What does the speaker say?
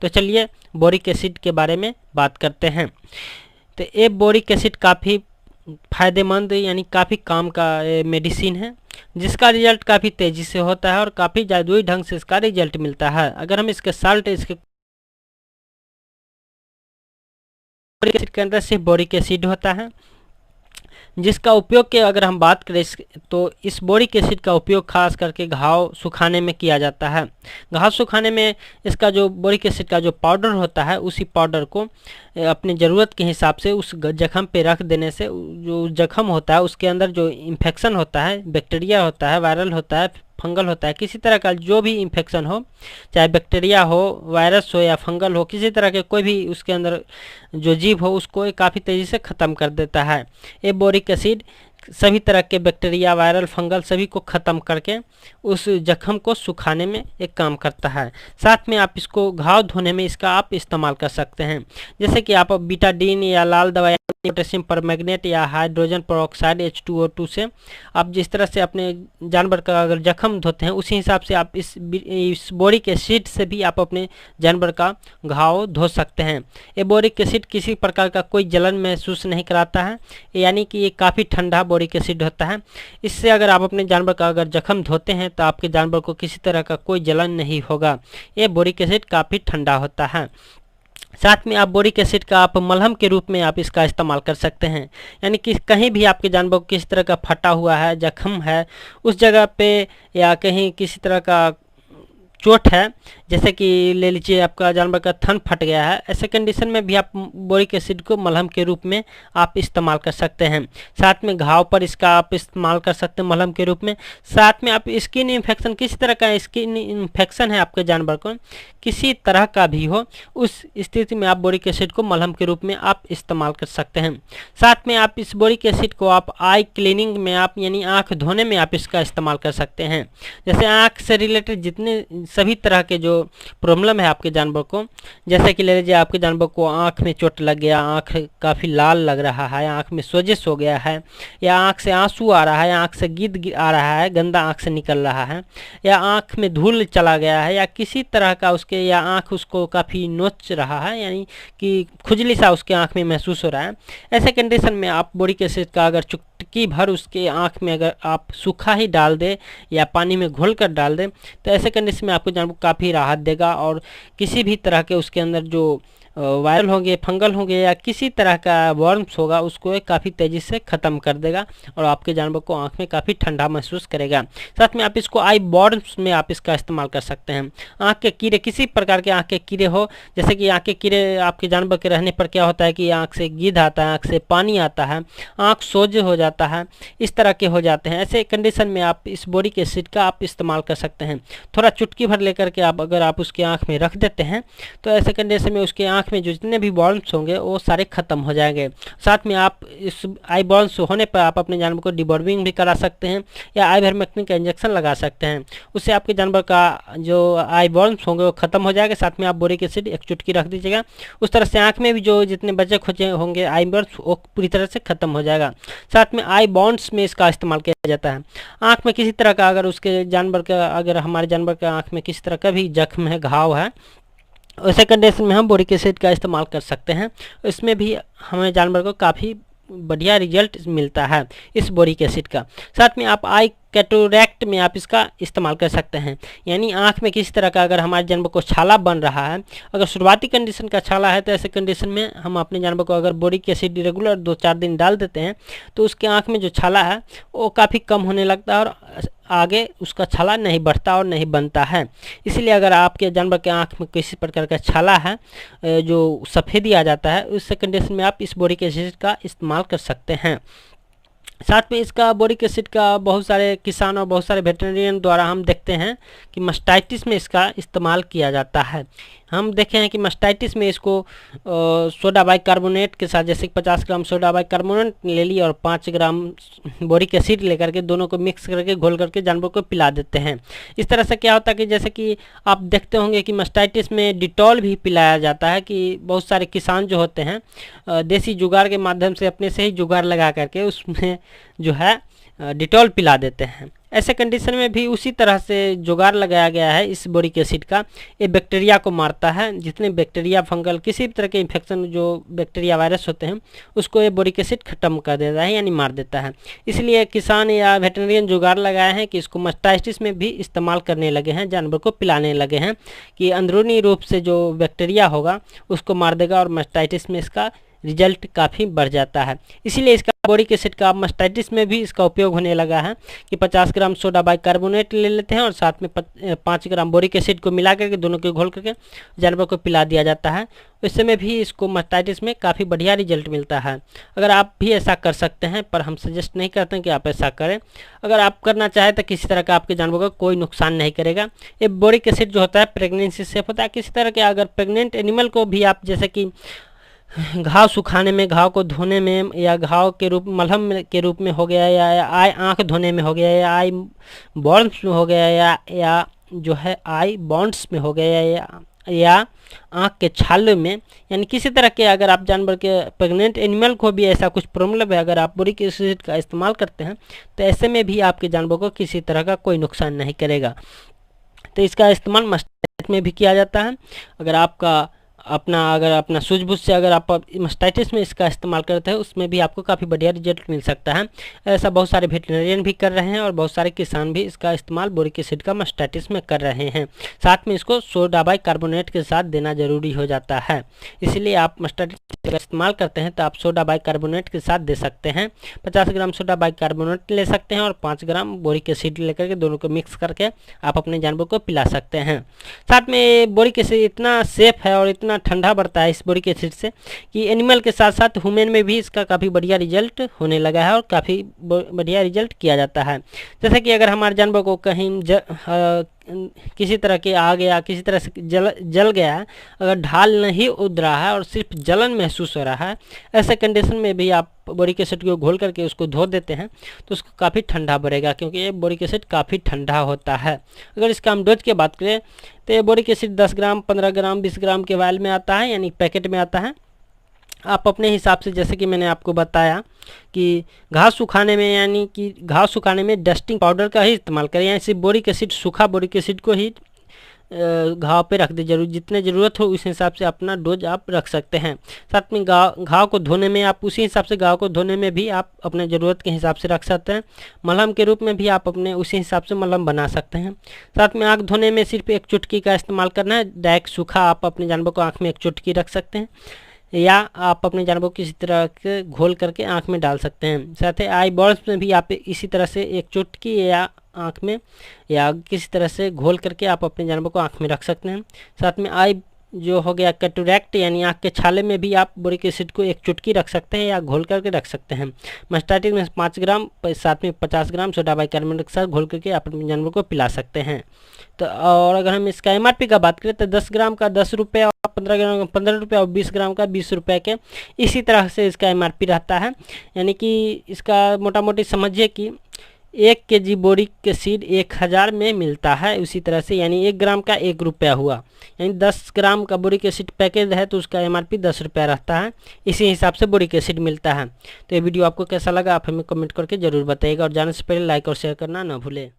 तो चलिए boric acid के बारे में बात करते हैं। तो ये बोरिक एसिड काफ़ी फ़ायदेमंद यानी काफ़ी काम का मेडिसिन है, जिसका रिजल्ट काफ़ी तेज़ी से होता है और काफ़ी जादुई ढंग से इसका रिजल्ट मिलता है। अगर हम इसके साल्ट इसके बोरिक एसिड के अंदर सिर्फ बोरिक एसिड होता है, जिसका उपयोग के अगर हम बात करें तो इस बोरिक एसिड का उपयोग खास करके घाव सुखाने में किया जाता है। घाव सुखाने में इसका जो बोरिक एसिड का जो पाउडर होता है, उसी पाउडर को अपने ज़रूरत के हिसाब से उस जख्म पे रख देने से जो जख्म होता है उसके अंदर जो इन्फेक्शन होता है, बैक्टीरिया होता है, वायरल होता है, फंगल होता है, किसी तरह का जो भी इन्फेक्शन हो, चाहे बैक्टीरिया हो, वायरस हो या फंगल हो, किसी तरह के कोई भी उसके अंदर जो जीव हो उसको काफ़ी तेज़ी से ख़त्म कर देता है। ये बोरिक एसिड सभी तरह के बैक्टीरिया, वायरल, फंगल सभी को ख़त्म करके उस जख्म को सुखाने में एक काम करता है। साथ में आप इसको घाव धोने में इसका आप इस्तेमाल कर सकते हैं। जैसे कि आप बीटाडीन या लाल दवा या पोटेशियम परमैंगनेट या हाइड्रोजन पेरोक्साइड H2O2 से आप जिस तरह से अपने जानवर का अगर जख्म धोते हैं, उसी हिसाब से आप इस बोरिक एसिड से भी आप अपने जानवर का घाव धो सकते हैं। ये बोरिक एसिड किसी प्रकार का कोई जलन महसूस नहीं कराता है, यानी कि ये काफ़ी ठंडा बोरिक एसिड होता है। इससे अगर आप अपने जानवर का अगर जख्म धोते हैं तो आपके जानवर को किसी तरह का कोई जलन नहीं होगा। ये बोरिक एसिड काफ़ी ठंडा होता है। साथ में आप बोरिक एसिड का आप मलहम के रूप में आप इसका इस्तेमाल कर सकते हैं, यानी कि कहीं भी आपके जानवर को किसी तरह का फटा हुआ है, जख्म है, उस जगह पे या कहीं किसी तरह का चोट है, जैसे कि ले लीजिए आपका जानवर का थन फट गया है, ऐसे कंडीशन में भी आप बोरिक एसिड को मलहम के रूप में आप इस्तेमाल कर सकते हैं। साथ में घाव पर इसका आप इस्तेमाल कर सकते हैं मलहम के रूप में। साथ में आप स्किन इन्फेक्शन, किसी तरह का स्किन इन्फेक्शन है आपके जानवर को, किसी तरह का भी हो, उस स्थिति में आप बोरिक एसिड को मलहम के रूप में आप इस्तेमाल कर सकते हैं। साथ में आप इस बोरिक एसिड को आप आई क्लीनिंग में आप यानी आँख धोने में आप इसका इस्तेमाल कर सकते हैं। जैसे आँख से रिलेटेड जितने सभी तरह के जो प्रॉब्लम है आपके जानवर को, जैसे कि ले लीजिए आपके जानवर को आँख में चोट लग गया, आँख काफ़ी लाल लग रहा है, आँख में सोजिश हो गया है, या आँख से आंसू आ रहा है, आँख से गिद्ध आ रहा है, गंदा आँख से निकल रहा है, या आँख में धूल चला गया है, या किसी तरह का उसके या आँख उसको काफ़ी नोच रहा है, यानी कि खुजली सा उसके आँख में महसूस हो रहा है, ऐसे कंडीशन में आप बोरिक एसिड का अगर चुटकी भर उसके आँख में अगर आप सूखा ही डाल दे या पानी में घोल कर डाल दें, तो ऐसे कंडीशन में आपको जानवर को काफ़ी राहत देगा और किसी भी तरह के उसके अंदर जो वायरल होंगे, फंगल होंगे या किसी तरह का वर्म्स होगा, उसको काफ़ी तेज़ी से ख़त्म कर देगा और आपके जानवर को आँख में काफ़ी ठंडा महसूस करेगा। साथ में आप इसको आई बॉर्म्स में आप इसका इस्तेमाल कर सकते हैं। आँख के कीड़े, किसी प्रकार के आँख के कीड़े हो, जैसे कि आँख के कीड़े आपके जानवर के रहने पर क्या होता है कि आँख से गिद्ध आता है, आँख से पानी आता है, आँख सोज हो जाता है, इस तरह के हो जाते हैं। ऐसे कंडीशन में आप इस बोरिक एसिड का आप इस्तेमाल कर सकते हैं। थोड़ा चुटकी भर लेकर के आप अगर आप उसकी आँख में रख देते हैं तो ऐसे कंडीशन में उसके आँख में जो जितने भी बॉल्स होंगे वो सारे ख़त्म हो जाएंगे। साथ में आप इस आई बॉल्स होने पर आप अपने जानवर को डिबॉर्मिंग भी करा सकते हैं या आइवरमेक्टिन का इंजेक्शन लगा सकते हैं। उससे आपके जानवर का जो आई बॉल्स होंगे वो ख़त्म हो जाएगा। साथ में आप बोरिक एसिड एक चुटकी रख दीजिएगा, उस तरह से आँख में भी जो जितने बचे खोचे होंगे आई बॉल्स वो पूरी तरह से ख़त्म हो जाएगा। साथ में आई बॉन्ड्स में इसका इस्तेमाल किया जाता है। आँख में किसी तरह का अगर उसके जानवर का अगर हमारे जानवर के आँख में किसी तरह का भी जख्म है, घाव है, ऐसे कंडीशन में हम बोरिक एसिड का इस्तेमाल कर सकते हैं। इसमें भी हमें जानवर को काफ़ी बढ़िया रिजल्ट मिलता है इस बोरिक एसिड का। साथ में आप आई कैटरैक्ट में आप इसका इस्तेमाल कर सकते हैं, यानी आँख में किसी तरह का अगर हमारे जानवर को छाला बन रहा है, अगर शुरुआती कंडीशन का छाला है, तो ऐसे कंडीशन में हम अपने जानवर को अगर बोरिक एसिड रेगुलर 2-4 दिन डाल देते हैं तो उसके आँख में जो छाला है वो काफ़ी कम होने लगता है और आगे उसका छाला नहीं बढ़ता और नहीं बनता है। इसलिए अगर आपके जानवर के आँख में किसी प्रकार का छाला है, जो सफ़ेदी आ जाता है, उस कंडीशन में आप इस बोरिक एसिड का इस्तेमाल कर सकते हैं। साथ में इसका बोरिक एसिड का बहुत सारे किसान और बहुत सारे वेटरनरियन द्वारा हम देखते हैं कि मास्टाइटिस में इसका इस्तेमाल किया जाता है। हम देखे हैं कि मास्टाइटिस में इसको सोडा बाइकार्बोनेट के साथ, जैसे 50 ग्राम सोडा बाइकार्बोनेट ले ली और 5 ग्राम बोरिक एसिड लेकर के दोनों को मिक्स करके घोल करके जानवर को पिला देते हैं। इस तरह से क्या होता है कि जैसे कि आप देखते होंगे कि मास्टाइटिस में डिटॉल भी पिलाया जाता है, कि बहुत सारे किसान जो होते हैं देसी जुगाड़ के माध्यम से अपने से ही जुगाड़ लगा करके उसमें जो है डिटॉल पिला देते हैं। ऐसे कंडीशन में भी उसी तरह से जुगाड़ लगाया गया है इस बोरिक एसिड का। ये बैक्टीरिया को मारता है, जितने बैक्टीरिया फंगल किसी भी तरह के इन्फेक्शन जो बैक्टीरिया वायरस होते हैं उसको ये बोरिक एसिड खत्म कर देता है, यानी मार देता है। इसलिए किसान या वेटरनरियन जुगाड़ लगाए हैं कि इसको मास्टाइटिस में भी इस्तेमाल करने लगे हैं, जानवर को पिलाने लगे हैं कि अंदरूनी रूप से जो बैक्टीरिया होगा उसको मार देगा और मास्टाइटिस में इसका रिजल्ट काफ़ी बढ़ जाता है। इसीलिए इसका बोरिक एसिड का मास्टाइटिस में भी इसका उपयोग होने लगा है कि 50 ग्राम सोडा बाइकार्बोनेट ले लेते हैं और साथ में 5 ग्राम बोरिक एसिड को मिला करके दोनों को घोल करके जानवर को पिला दिया जाता है। इस समय भी इसको मास्टाइटिस में काफ़ी बढ़िया रिजल्ट मिलता है। अगर आप भी ऐसा कर सकते हैं, पर हम सजेस्ट नहीं करते हैं कि आप ऐसा करें। अगर आप करना चाहें तो किसी तरह का आपके जानवर को कोई नुकसान नहीं करेगा। ये बोरिक एसिड जो होता है प्रेगनेंसी सेफ होता है। किसी तरह के अगर प्रेग्नेंट एनिमल को भी आप जैसे कि घाव सुखाने में, घाव को धोने में, या घाव के रूप मलहम के रूप में हो गया, या आई आँख धोने में हो गया, या आई बॉन्ड्स में हो गया, या जो है आई बॉन्ड्स में हो गया, या आँख के छाले में, यानी किसी तरह के अगर आप जानवर के प्रेग्नेंट एनिमल को भी ऐसा कुछ प्रॉब्लम है, अगर आप बोरिक एसिड का इस्तेमाल करते हैं तो ऐसे में भी आपके जानवर को किसी तरह का कोई नुकसान नहीं करेगा। तो इसका इस्तेमाल मास्टाइटिस में भी किया जाता है। अगर अपना सूझबूझ से अगर आप मास्टाइटिस में इसका इस्तेमाल करते हैं उसमें भी आपको काफ़ी बढ़िया रिजल्ट मिल सकता है। ऐसा बहुत सारे वेटरनरियन भी कर रहे हैं और बहुत सारे किसान भी इसका इस्तेमाल बोरिक एसिड का मास्टाइटिस में कर रहे हैं। साथ में इसको सोडा बाइकार्बोनेट के साथ देना जरूरी हो जाता है। इसलिए आप मास्टाइटिस का इस्तेमाल करते हैं तो आप सोडा बाइकार्बोनेट के साथ दे सकते हैं। 50 ग्राम सोडा बाइकार्बोनेट ले सकते हैं और 5 ग्राम बोरिक एसिड लेकर के दोनों को मिक्स करके आप अपने जानवर को पिला सकते हैं। साथ में बोरिक एसिड इतना सेफ है और इतना ठंडा बढ़ता है इस बोरिक एसिड से कि एनिमल के साथ साथ ह्यूमन में भी इसका काफ़ी बढ़िया रिजल्ट होने लगा है और काफ़ी बढ़िया रिजल्ट किया जाता है। जैसे कि अगर हमारे जानवर को कहीं किसी तरह के आ गया, किसी तरह से जल गया है, अगर ढाल नहीं उड़ रहा है और सिर्फ जलन महसूस हो रहा है, ऐसे कंडीशन में भी आप बोरिक एसिड को घोल करके उसको धो देते हैं तो उसको काफ़ी ठंडा बढ़ेगा, क्योंकि ये बोरिक एसिड काफ़ी ठंडा होता है। अगर इसका हम डोज की बात करें तो ये बोरिक एसिड 10 ग्राम, 15 ग्राम, 20 ग्राम के वायल में आता है, यानी पैकेट में आता है। आप अपने हिसाब से, जैसे कि मैंने आपको बताया कि घास सुखाने में, यानी कि घास सुखाने में डस्टिंग पाउडर का ही इस्तेमाल करें, यानी सिर्फ बोरिक एसिड, सूखा बोरिक एसिड को ही घाव पे रख दे। जितने ज़रूरत हो उस हिसाब से अपना डोज आप रख सकते हैं। साथ में घाव को धोने में आप उसी हिसाब से, घाव को धोने में भी आप अपने ज़रूरत के हिसाब से रख सकते हैं। मलहम के रूप में भी आप अपने उसी हिसाब से मलहम बना सकते हैं। साथ में आँख धोने में सिर्फ 1 चुटकी का इस्तेमाल करना है। डायरेक्ट सूखा आप अपने जानवर को आँख में 1 चुटकी रख सकते हैं, या आप अपने जानवर को किसी तरह के घोल करके आँख में डाल सकते हैं। साथ ही आई बॉल्स में भी आप इसी तरह से 1 चुटकी या आँख में या किसी तरह से घोल करके आप अपने जानवर को आँख में रख सकते हैं। साथ में आई जो हो गया कैटरैक्ट, यानी आँख के छाले में भी आप बोरिक एसिड को 1 चुटकी रख सकते हैं या घोल करके रख सकते हैं। मास्टाइटिस में 5 ग्राम, साथ में 50 ग्राम सोडा बाइकार्बोनेट के साथ घोल करके आप अपने जानवर को पिला सकते हैं। तो और अगर हम इसका MRP का बात करें तो 10 ग्राम का 10 रुपये और 15 ग्राम का 15 रुपये और 20 ग्राम का 20 रुपये के इसी तरह से इसका MRP रहता है। यानी कि इसका मोटा मोटी समझिए कि 1 kg बोरिक एसिड 1000 में मिलता है। उसी तरह से यानी 1 ग्राम का 1 रुपया हुआ, यानी 10 ग्राम का बोरिक एसिड पैकेज है तो उसका MRP 10 रुपया रहता है। इसी हिसाब से बोरिक एसिड मिलता है। तो ये वीडियो आपको कैसा लगा आप हमें कमेंट करके ज़रूर बताइएगा और जाने से पहले लाइक और शेयर करना ना भूलें।